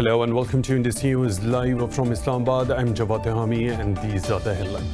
Hello and welcome to Indus News live from Islamabad. I'm Jawad Hami and these are the headlines.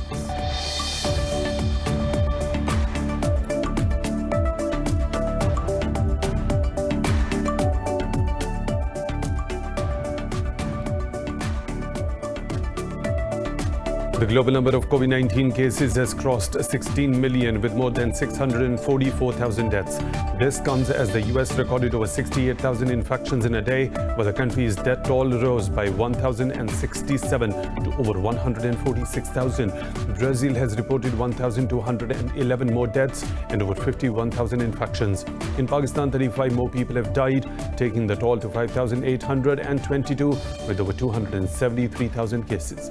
The global number of COVID-19 cases has crossed 16 million with more than 644,000 deaths. This comes as the US recorded over 68,000 infections in a day, while the country's death toll rose by 1,067 to over 146,000. Brazil has reported 1,211 more deaths and over 51,000 infections. In Pakistan, 35 more people have died, taking the toll to 5,822 with over 273,000 cases.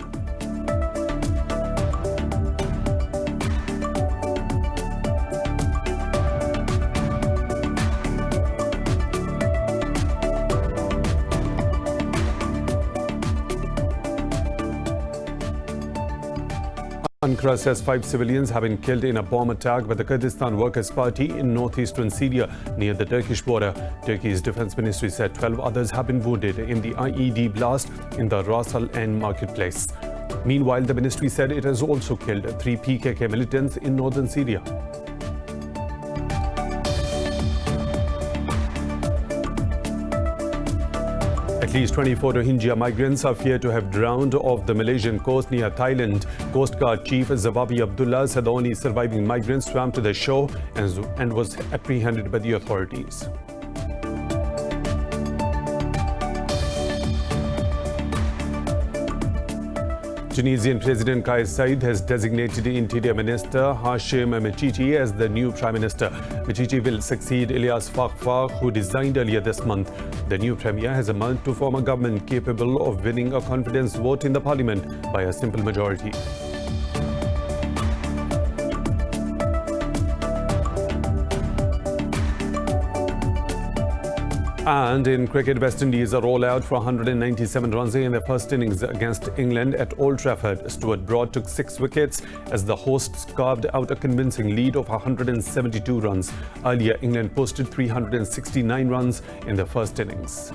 Ankara says 5 civilians have been killed in a bomb attack by the Kurdistan Workers' Party in northeastern Syria near the Turkish border. Turkey's defense ministry said 12 others have been wounded in the IED blast in the Ras Al Ain marketplace. Meanwhile, the ministry said it has also killed 3 PKK militants in northern Syria. At least 24 Rohingya migrants are feared to have drowned off the Malaysian coast near Thailand. Coast Guard Chief Zawabi Abdullah said the only surviving migrant swam to the shore and was apprehended by the authorities. Tunisian President Kais Saied has designated Interior Minister Hashim Mechichi as the new Prime Minister. Mechichi will succeed Ilyas Fakhfakh, who resigned earlier this month. The new Premier has emerged to form a government capable of winning a confidence vote in the Parliament by a simple majority. And in cricket, West Indies are all out for 197 runs in their first innings against England at Old Trafford. Stuart Broad took 6 wickets as the hosts carved out a convincing lead of 172 runs. Earlier, England posted 369 runs in their first innings.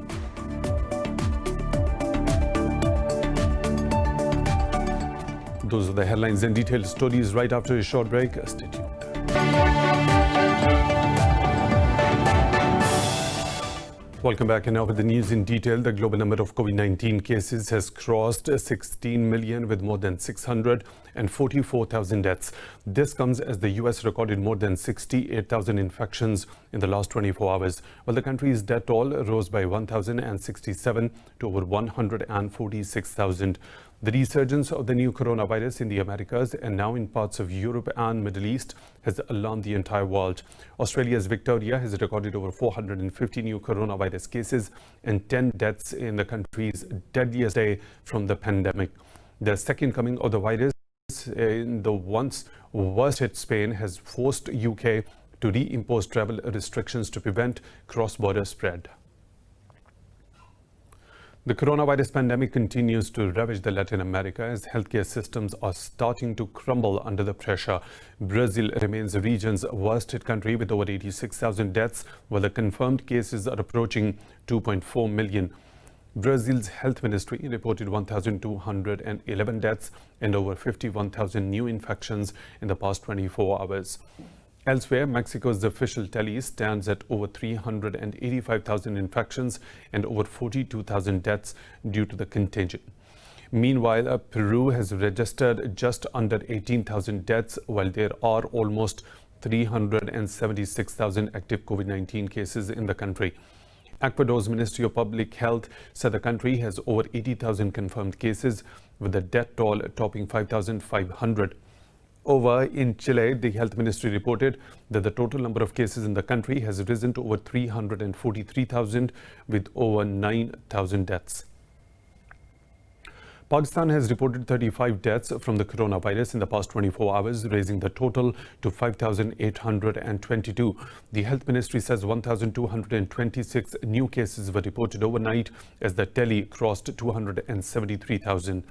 Those are the headlines and detailed stories right after a short break. Stay tuned. Welcome back, and now with the news in detail. The global number of COVID-19 cases has crossed 16 million with more than 644,000 deaths. This comes as the US recorded more than 68,000 infections in the last 24 hours, while the country's death toll rose by 1,067 to over 146,000. The resurgence of the new coronavirus in the Americas and now in parts of Europe and Middle East has alarmed the entire world. Australia's Victoria has recorded over 450 new coronavirus cases and 10 deaths in the country's deadliest day from the pandemic. The second coming of the virus in the once worst hit Spain has forced UK to reimpose travel restrictions to prevent cross-border spread. The coronavirus pandemic continues to ravage the Latin America as healthcare systems are starting to crumble under the pressure. Brazil remains the region's worst hit country with over 86,000 deaths, while the confirmed cases are approaching 2.4 million. Brazil's health ministry reported 1,211 deaths and over 51,000 new infections in the past 24 hours. Elsewhere, Mexico's official tally stands at over 385,000 infections and over 42,000 deaths due to the contagion. Meanwhile, Peru has registered just under 18,000 deaths, while there are almost 376,000 active COVID-19 cases in the country. Ecuador's Ministry of Public Health said the country has over 80,000 confirmed cases, with the death toll topping 5,500. Over in Chile, the health ministry reported that the total number of cases in the country has risen to over 343,000 with over 9,000 deaths. Pakistan has reported 35 deaths from the coronavirus in the past 24 hours, raising the total to 5,822. The health ministry says 1,226 new cases were reported overnight as the tally crossed 273,000.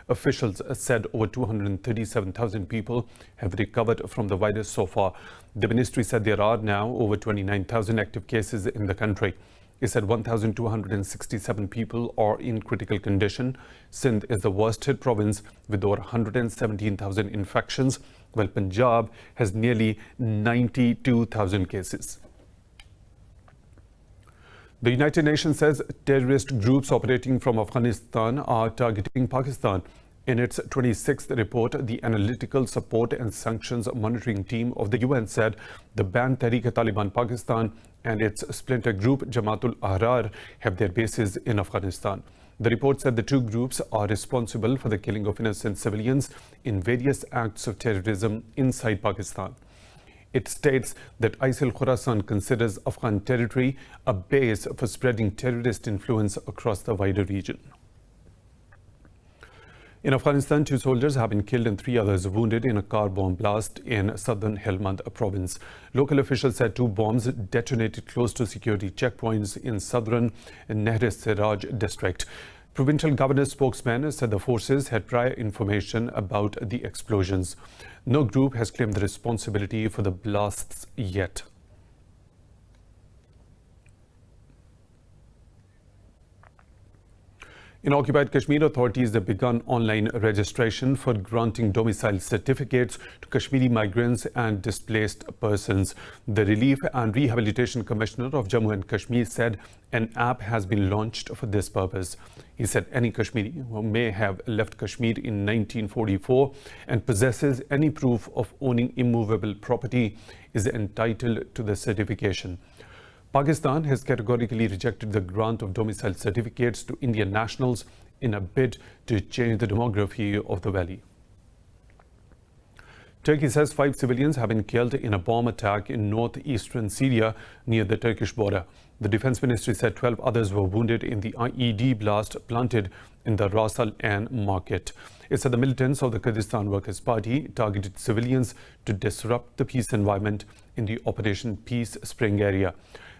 Officials said over 237,000 people have recovered from the virus so far. The ministry said there are now over 29,000 active cases in the country. It said 1,267 people are in critical condition. Sindh is the worst hit province with over 117,000 infections, while Punjab has nearly 92,000 cases. The United Nations says terrorist groups operating from Afghanistan are targeting Pakistan. In its 26th report, the Analytical Support and Sanctions Monitoring Team of the UN said the banned Tehreek-e-Taliban Pakistan and its splinter group Jamaatul Ahrar have their bases in Afghanistan. The report said the two groups are responsible for the killing of innocent civilians in various acts of terrorism inside Pakistan. It states that ISIL Khorasan considers Afghan territory a base for spreading terrorist influence across the wider region. In Afghanistan, 2 soldiers have been killed and 3 others wounded in a car bomb blast in southern Helmand province. Local officials said 2 bombs detonated close to security checkpoints in southern Nehr-e-Siraj district. Provincial governor spokesman said the forces had prior information about the explosions. No group has claimed the responsibility for the blasts yet. In occupied Kashmir, authorities have begun online registration for granting domicile certificates to Kashmiri migrants and displaced persons. The Relief and Rehabilitation Commissioner of Jammu and Kashmir said an app has been launched for this purpose. He said any Kashmiri who may have left Kashmir in 1944 and possesses any proof of owning immovable property is entitled to the certification. Pakistan has categorically rejected the grant of domicile certificates to Indian nationals in a bid to change the demography of the valley. Turkey says 5 civilians have been killed in a bomb attack in northeastern Syria near the Turkish border. The defense ministry said 12 others were wounded in the IED blast planted in the Ras Al-Ain market. It said the militants of the Kurdistan Workers' Party targeted civilians to disrupt the peace environment in the Operation Peace Spring area.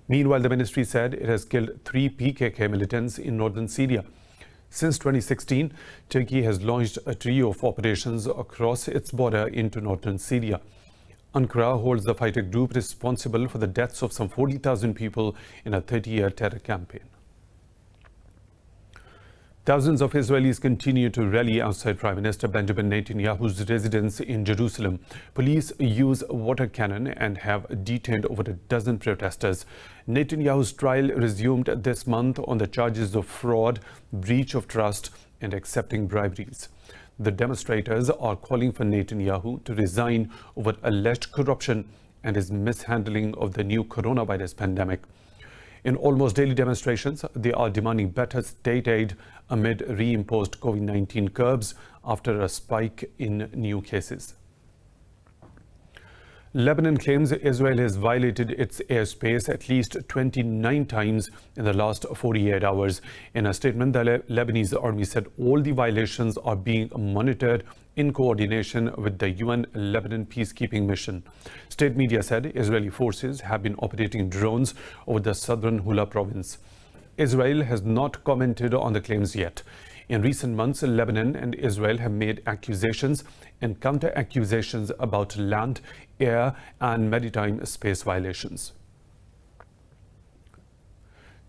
Meanwhile, the ministry said it has killed 3 PKK militants in northern Syria. Since 2016, Turkey has launched a trio of operations across its border into northern Syria. Ankara holds the fighter group responsible for the deaths of some 40,000 people in a 30-year terror campaign. Thousands of Israelis continue to rally outside Prime Minister Benjamin Netanyahu's residence in Jerusalem. Police use water cannon and have detained over a dozen protesters. Netanyahu's trial resumed this month on the charges of fraud, breach of trust, and accepting briberies. The demonstrators are calling for Netanyahu to resign over alleged corruption and his mishandling of the new coronavirus pandemic. In almost daily demonstrations, they are demanding better state aid amid reimposed COVID-19 curbs after a spike in new cases. Lebanon claims Israel has violated its airspace at least 29 times in the last 48 hours. In a statement, the Lebanese army said all the violations are being monitored in coordination with the UN Lebanon peacekeeping mission. State media said Israeli forces have been operating drones over the southern Hula province. Israel has not commented on the claims yet. In recent months, Lebanon and Israel have made accusations and counter-accusations about land, air, and maritime space violations.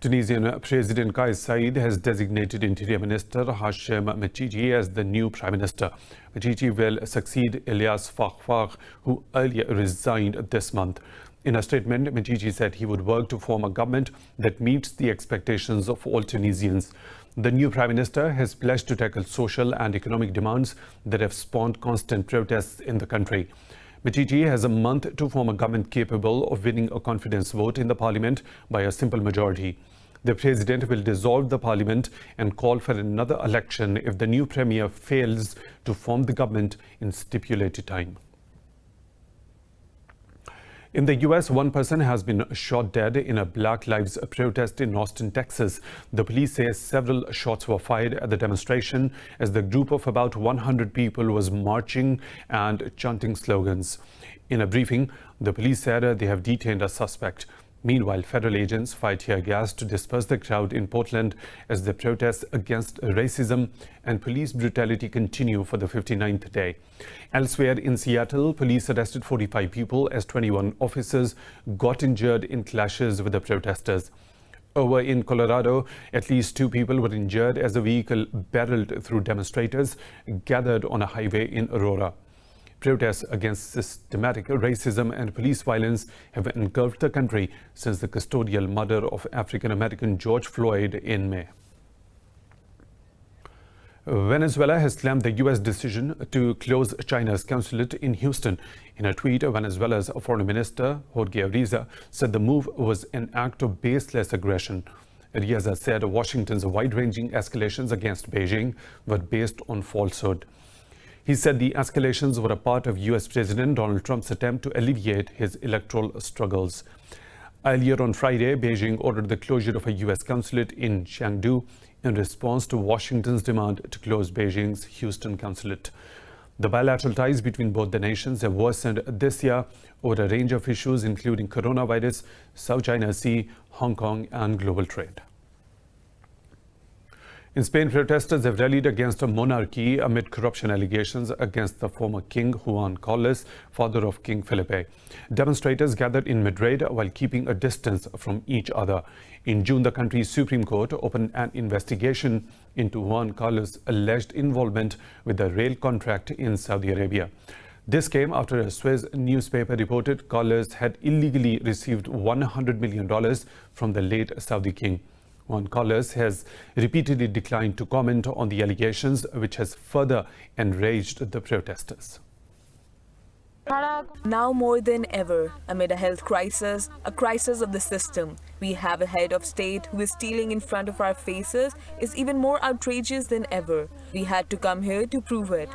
Tunisian President Kais Saied has designated Interior Minister Hachem Mechichi as the new Prime Minister. Mechichi will succeed Elias Fakhfakh, who earlier resigned this month. In a statement, Mechichi said he would work to form a government that meets the expectations of all Tunisians. The new Prime Minister has pledged to tackle social and economic demands that have spawned constant protests in the country. Mechichi has a month to form a government capable of winning a confidence vote in the parliament by a simple majority. The president will dissolve the parliament and call for another election if the new premier fails to form the government in stipulated time. In the U.S., one person has been shot dead in a Black Lives protest in Austin, Texas. The police say several shots were fired at the demonstration as the group of about 100 people was marching and chanting slogans. In a briefing, the police said they have detained a suspect. Meanwhile, federal agents fired tear gas to disperse the crowd in Portland as the protests against racism and police brutality continue for the 59th day. Elsewhere in Seattle, police arrested 45 people as 21 officers got injured in clashes with the protesters. Over in Colorado, at least 2 people were injured as a vehicle barreled through demonstrators gathered on a highway in Aurora. Protests against systematic racism and police violence have engulfed the country since the custodial murder of African-American George Floyd in May. Venezuela has slammed the U.S. decision to close China's consulate in Houston. In a tweet, Venezuela's Foreign Minister, Jorge Ariza, said the move was an act of baseless aggression. Ariza said Washington's wide-ranging escalations against Beijing were based on falsehood. He said the escalations were a part of U.S. President Donald Trump's attempt to alleviate his electoral struggles. Earlier on Friday, Beijing ordered the closure of a U.S. consulate in Chengdu in response to Washington's demand to close Beijing's Houston consulate. The bilateral ties between both the nations have worsened this year over a range of issues including coronavirus, South China Sea, Hong Kong and global trade. In Spain, protesters have rallied against a monarchy amid corruption allegations against the former King Juan Carlos, father of King Felipe. Demonstrators gathered in Madrid while keeping a distance from each other. In June, the country's Supreme Court opened an investigation into Juan Carlos' alleged involvement with the rail contract in Saudi Arabia. This came after a Swiss newspaper reported Carlos had illegally received $100 million from the late Saudi king. Juan Carlos has repeatedly declined to comment on the allegations, which has further enraged the protesters. Now more than ever, amid a health crisis, a crisis of the system, we have a head of state who is stealing in front of our faces is even more outrageous than ever. We had to come here to prove it.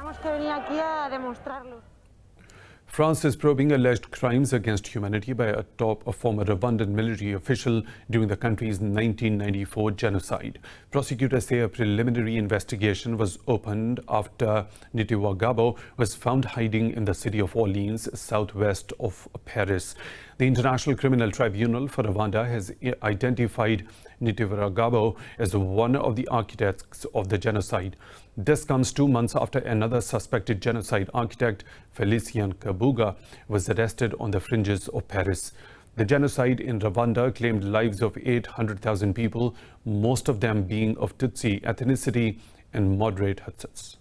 France is probing alleged crimes against humanity by a former Rwandan military official during the country's 1994 genocide. Prosecutors say a preliminary investigation was opened after Ntwagabo was found hiding in the city of Orleans, southwest of Paris. The International Criminal Tribunal for Rwanda has identified Ntwagabo as one of the architects of the genocide. This comes 2 months after another suspected genocide architect, Felicien Kabuga, was arrested on the fringes of Paris. The genocide in Rwanda claimed lives of 800,000 people, most of them being of Tutsi ethnicity and moderate Hutus.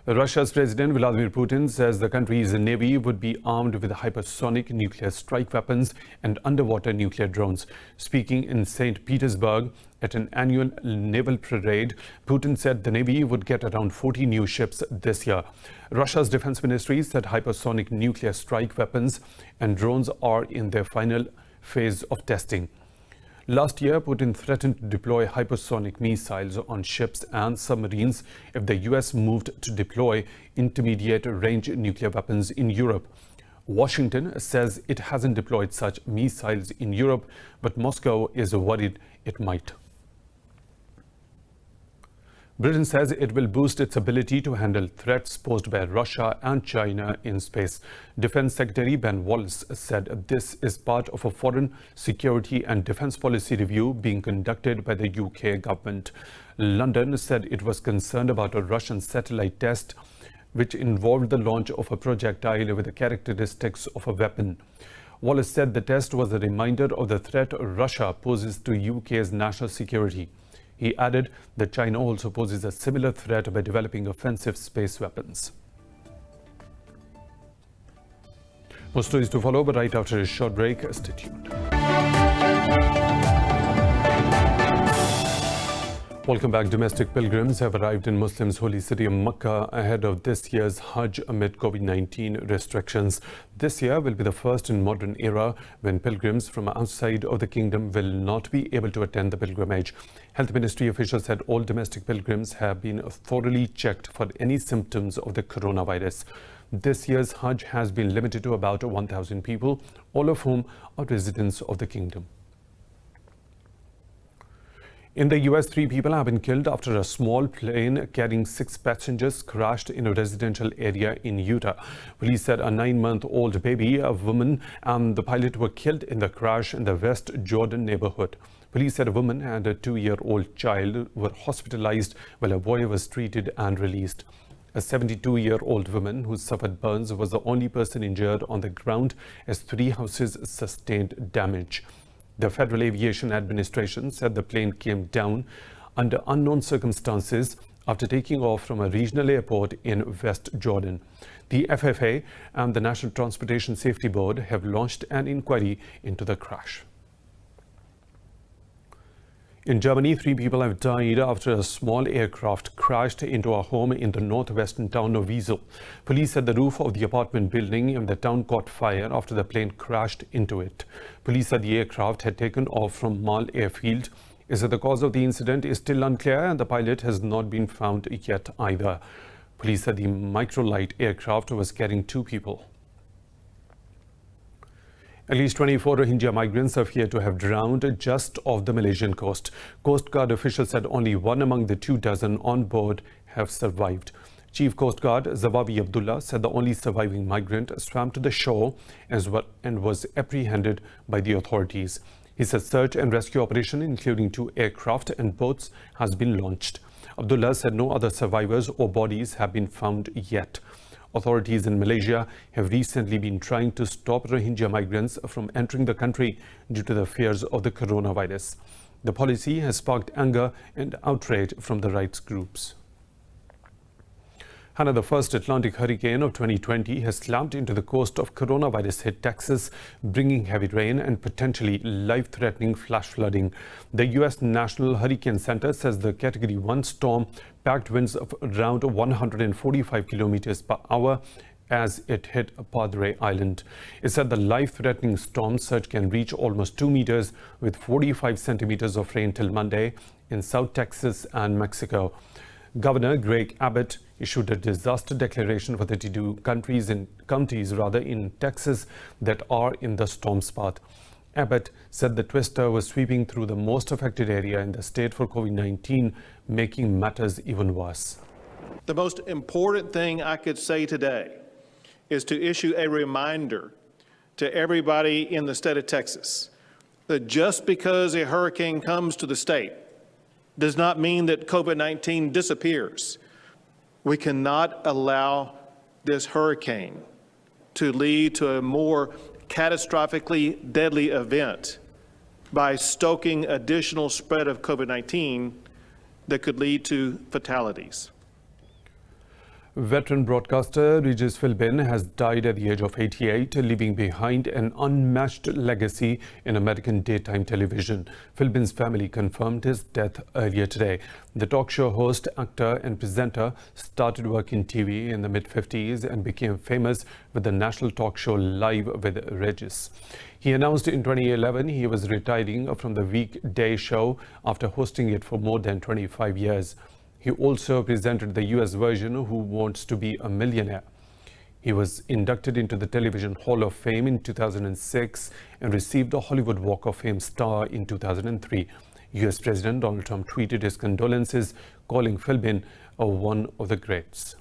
Russia's President Vladimir Putin says the country's navy would be armed with hypersonic nuclear strike weapons and underwater nuclear drones. Speaking in St. Petersburg at an annual naval parade, Putin said the navy would get around 40 new ships this year. Russia's defense ministry said hypersonic nuclear strike weapons and drones are in their final phase of testing. Last year, Putin threatened to deploy hypersonic missiles on ships and submarines if the US moved to deploy intermediate-range nuclear weapons in Europe. Washington says it hasn't deployed such missiles in Europe, but Moscow is worried it might. Britain says it will boost its ability to handle threats posed by Russia and China in space. Defense Secretary Ben Wallace said this is part of a foreign security and defense policy review being conducted by the UK government. London said it was concerned about a Russian satellite test which involved the launch of a projectile with the characteristics of a weapon. Wallace said the test was a reminder of the threat Russia poses to UK's national security. He added that China also poses a similar threat by developing offensive space weapons. More stories to follow, but right after a short break, stay tuned. Welcome back. Domestic pilgrims have arrived in Muslims' holy city of Mecca ahead of this year's Hajj amid COVID-19 restrictions. This year will be the first in modern era when pilgrims from outside of the kingdom will not be able to attend the pilgrimage. Health Ministry officials said all domestic pilgrims have been thoroughly checked for any symptoms of the coronavirus. This year's Hajj has been limited to about 1,000 people, all of whom are residents of the kingdom. In the US, 3 people have been killed after a small plane carrying 6 passengers crashed in a residential area in Utah. Police said a 9-month-old baby, a woman, and the pilot were killed in the crash in the West Jordan neighborhood. Police said a woman and a 2-year-old child were hospitalized while a boy was treated and released. A 72-year-old woman who suffered burns was the only person injured on the ground as 3 houses sustained damage. The Federal Aviation Administration said the plane came down under unknown circumstances after taking off from a regional airport in West Jordan. The FFA and the National Transportation Safety Board have launched an inquiry into the crash. In Germany, 3 people have died after a small aircraft crashed into a home in the northwestern town of Wiesel. Police said the roof of the apartment building in the town caught fire after the plane crashed into it. Police said the aircraft had taken off from Mal airfield. The cause of the incident is still unclear and the pilot has not been found yet either. Police said the microlight aircraft was carrying 2 people. At least 24 Rohingya migrants appear to have drowned just off the Malaysian coast. Coast Guard officials said only 1 among the 24 on board have survived. Chief Coast Guard Zawabi Abdullah said the only surviving migrant swam to the shore and was apprehended by the authorities. He said search and rescue operation, including 2 aircraft and boats, has been launched. Abdullah said no other survivors or bodies have been found yet. Authorities in Malaysia have recently been trying to stop Rohingya migrants from entering the country due to the fears of the coronavirus. The policy has sparked anger and outrage from the rights groups. Hannah, the first Atlantic hurricane of 2020, has slammed into the coast of coronavirus-hit Texas, bringing heavy rain and potentially life-threatening flash flooding. The U.S. National Hurricane Center says the Category 1 storm packed winds of around 145 kilometers per hour as it hit Padre Island. It said the life-threatening storm surge can reach almost 2 meters with 45 centimeters of rain till Monday in South Texas and Mexico. Governor Greg Abbott issued a disaster declaration for 32 counties in Texas that are in the storm's path. Abbott said the twister was sweeping through the most affected area in the state for COVID-19, making matters even worse. The most important thing I could say today is to issue a reminder to everybody in the state of Texas that just because a hurricane comes to the state does not mean that COVID-19 disappears. We cannot allow this hurricane to lead to a more catastrophically deadly event by stoking additional spread of COVID-19 that could lead to fatalities. Veteran broadcaster Regis Philbin has died at the age of 88, leaving behind an unmatched legacy in American daytime television. Philbin's family confirmed his death earlier today. The talk show host, actor and presenter started work in TV in the mid-50s and became famous with the national talk show Live with Regis. He announced in 2011 he was retiring from the weekday show after hosting it for more than 25 years. He also presented the US version Who Wants to Be a Millionaire. He was inducted into the Television Hall of Fame in 2006 and received a Hollywood Walk of Fame star in 2003. US President Donald Trump tweeted his condolences, calling Philbin one of the greats.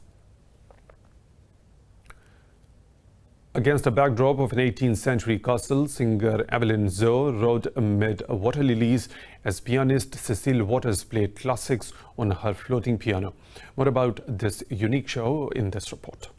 Against a backdrop of an 18th century castle, singer Evelyn Zoe rode amid water lilies as pianist Cecile Waters played classics on her floating piano. More about this unique show in this report.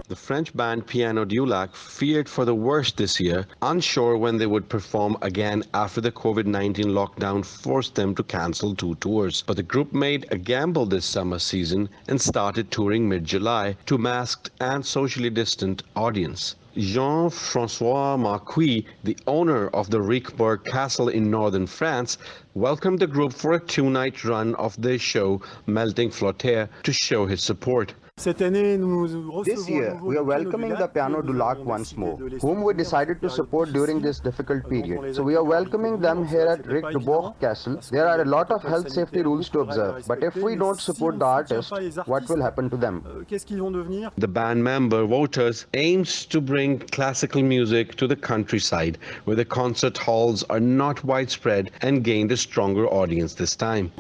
The French band Piano du Lac feared for the worst this year, unsure when they would perform again after the COVID-19 lockdown forced them to cancel 2 tours. But the group made a gamble this summer season and started touring mid-July to masked and socially distant audience. Jean-François Marquis, the owner of the Riqueberg Castle in northern France, welcomed the group for a 2-night run of their show Melting Flottaire to show his support. This year, we are welcoming the Piano du Lac once more, whom we decided to support during this difficult period. So we are welcoming them here at Riqueberg Castle. There are a lot of health safety rules to observe, but if we don't support the artists, what will happen to them? The band member Waters aims to bring classical music to the countryside, where the concert halls are not widespread, and gained a stronger audience this time.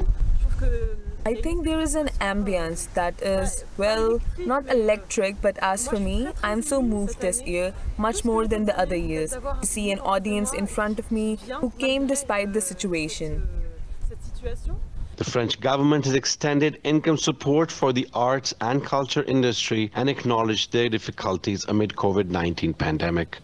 I think there is an ambience that is, well, not electric, but as for me, I'm so moved this year, much more than the other years, to see an audience in front of me who came despite the situation. The French government has extended income support for the arts and culture industry and acknowledged their difficulties amid COVID-19 pandemic.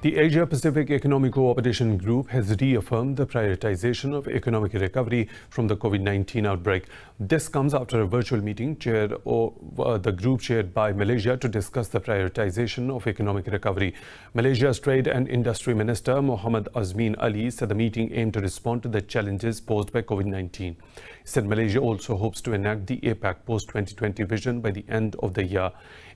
The Asia-Pacific Economic Cooperation Group has reaffirmed the prioritization of economic recovery from the COVID-19 outbreak. This comes after a virtual meeting the group chaired by Malaysia to discuss the prioritization of economic recovery. Malaysia's Trade and Industry Minister Muhammad Azmin Ali said the meeting aimed to respond to the challenges posed by COVID-19. He said Malaysia also hopes to enact the APEC post-2020 vision by the end of the year.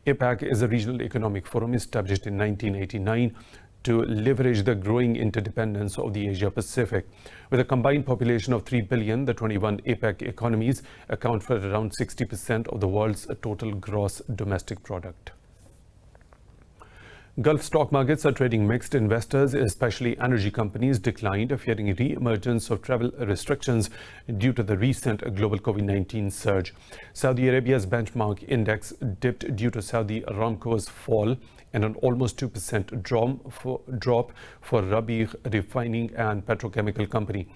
APEC is a regional economic forum established in 1989 to leverage the growing interdependence of the Asia-Pacific. With a combined population of 3 billion, the 21 APEC economies account for around 60% of the world's total gross domestic product. Gulf stock markets are trading mixed. Investors, especially energy companies, declined, fearing re-emergence of travel restrictions due to the recent global COVID-19 surge. Saudi Arabia's benchmark index dipped due to Saudi Aramco's fall and an almost 2% drop for Rabigh Refining and Petrochemical Company.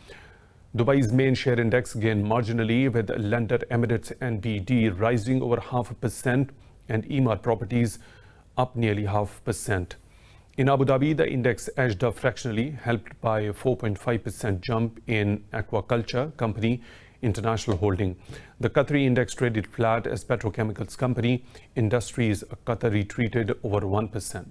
Dubai's main share index gained marginally, with lender Emirates NBD rising over 0.5% and Emaar Properties up nearly 0.5%. In Abu Dhabi, the index edged up fractionally, helped by a 4.5% jump in aquaculture company International Holding. The Qatari index traded flat as petrochemicals company Industries Qatar retreated over 1%.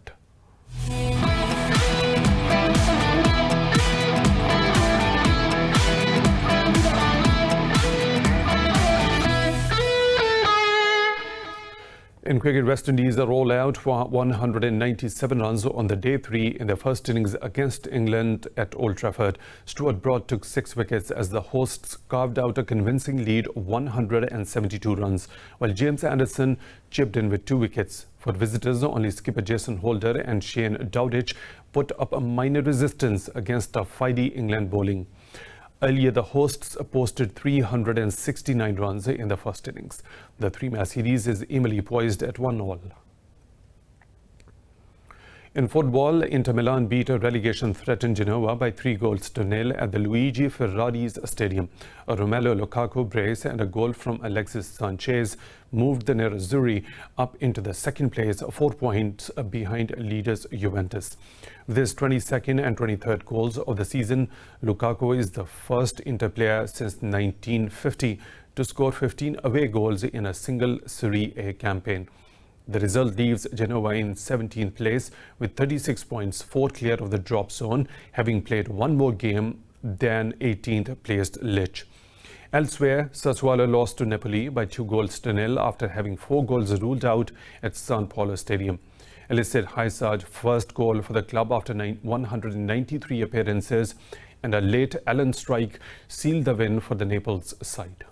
In cricket, West Indies are all out for 197 runs on the day 3 in their first innings against England at Old Trafford. Stuart Broad took 6 wickets as the hosts carved out a convincing lead of 172 runs, while James Anderson chipped in with 2 wickets. For visitors, only skipper Jason Holder and Shane Dowditch put up a minor resistance against a fiery England bowling. Earlier, the hosts posted 369 runs in the first innings. The 3-match series is evenly poised at 1-1. In football, Inter Milan beat a relegation-threatened Genoa by 3-0 at the Luigi Ferrari's Stadium. A Romelu Lukaku brace and a goal from Alexis Sanchez moved the Nerazzurri up into the second place, 4 points behind leaders Juventus. With his 22nd and 23rd goals of the season, Lukaku is the first Inter player since 1950 to score 15 away goals in a single Serie A campaign. The result leaves Genoa in 17th place with 36 points, 4 clear of the drop zone, having played 1 more game than 18th placed Lecce. Elsewhere, Sassuolo lost to Napoli by 2-0 after having 4 goals ruled out at San Paolo Stadium. Elised Haysaj's first goal for the club after 193 appearances and a late Allen strike sealed the win for the Naples side.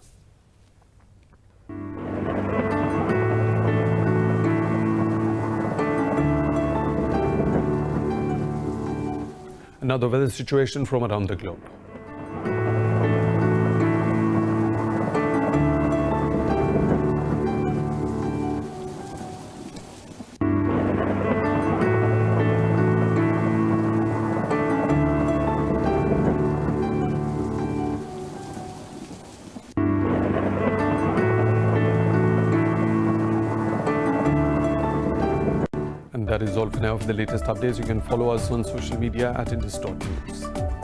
Now the weather situation from around the globe. And that is all for now. For the latest updates, you can follow us on social media at Indus.News.